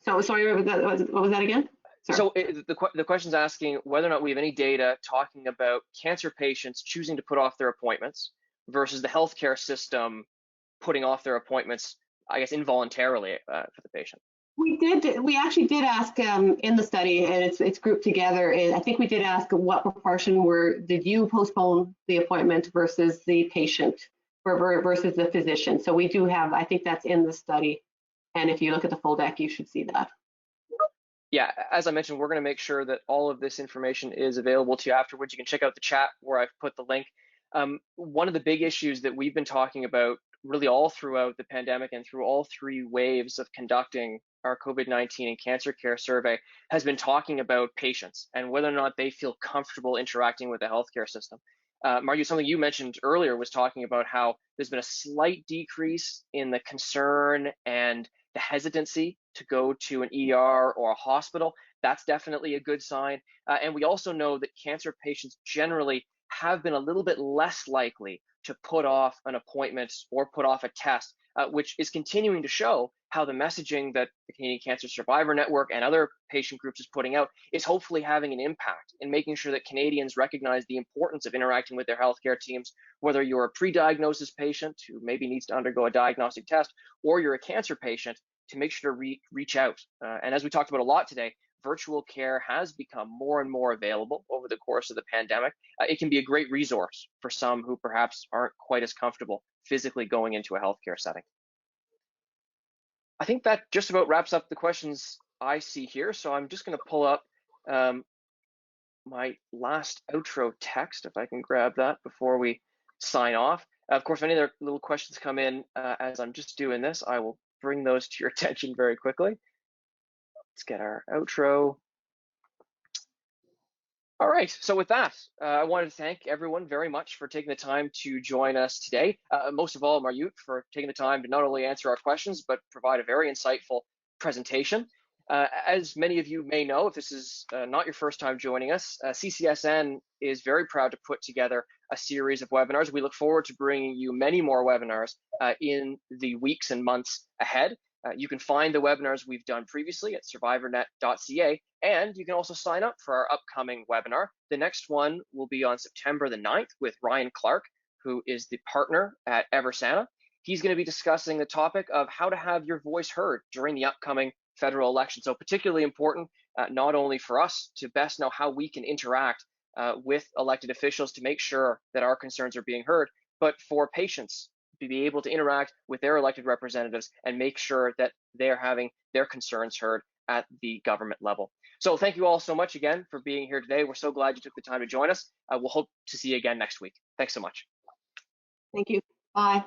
So sorry, what was that again? Sorry. So the question's asking whether or not we have any data talking about cancer patients choosing to put off their appointments versus the healthcare system putting off their appointments, I guess, involuntarily for the patient. We actually did ask in the study, and it's grouped together. And I think we did ask what proportion did you postpone the appointment versus the patient versus the physician. So we do have, I think that's in the study. And if you look at the full deck, you should see that. Yeah, as I mentioned, we're going to make sure that all of this information is available to you afterwards. You can check out the chat where I've put the link. One of the big issues that we've been talking about really all throughout the pandemic and through all three waves of conducting our COVID-19 and cancer care survey has been talking about patients and whether or not they feel comfortable interacting with the healthcare system. Marjut, something you mentioned earlier was talking about how there's been a slight decrease in the concern and the hesitancy to go to an ER or a hospital. That's definitely a good sign. And we also know that cancer patients generally have been a little bit less likely to put off an appointment or put off a test, which is continuing to show how the messaging that the Canadian Cancer Survivor Network and other patient groups is putting out is hopefully having an impact in making sure that Canadians recognize the importance of interacting with their healthcare teams, whether you're a pre-diagnosis patient who maybe needs to undergo a diagnostic test, or you're a cancer patient, to make sure to reach out. And as we talked about a lot today, virtual care has become more and more available over the course of the pandemic. It can be a great resource for some who perhaps aren't quite as comfortable physically going into a healthcare setting. I think that just about wraps up the questions I see here. So I'm just going to pull up my last outro text, if I can grab that before we sign off. Of course, if any other little questions come in as I'm just doing this, I will bring those to your attention very quickly. Let's get our outro. All right, so with that, I wanted to thank everyone very much for taking the time to join us today. Most of all, Marjut, for taking the time to not only answer our questions, but provide a very insightful presentation. As many of you may know, if this is not your first time joining us, CCSN is very proud to put together a series of webinars. We look forward to bringing you many more webinars in the weeks and months ahead. You can find the webinars we've done previously at survivornet.ca, and you can also sign up for our upcoming webinar. The next one will be on September the 9th with Ryan Clark, who is the partner at Eversana. He's going to be discussing the topic of how to have your voice heard during the upcoming federal election. So particularly important, not only for us to best know how we can interact with elected officials to make sure that our concerns are being heard, but for patients to be able to interact with their elected representatives and make sure that they're having their concerns heard at the government level. So thank you all so much again for being here today. We're so glad you took the time to join us. We'll hope to see you again next week. Thanks so much. Thank you. Bye.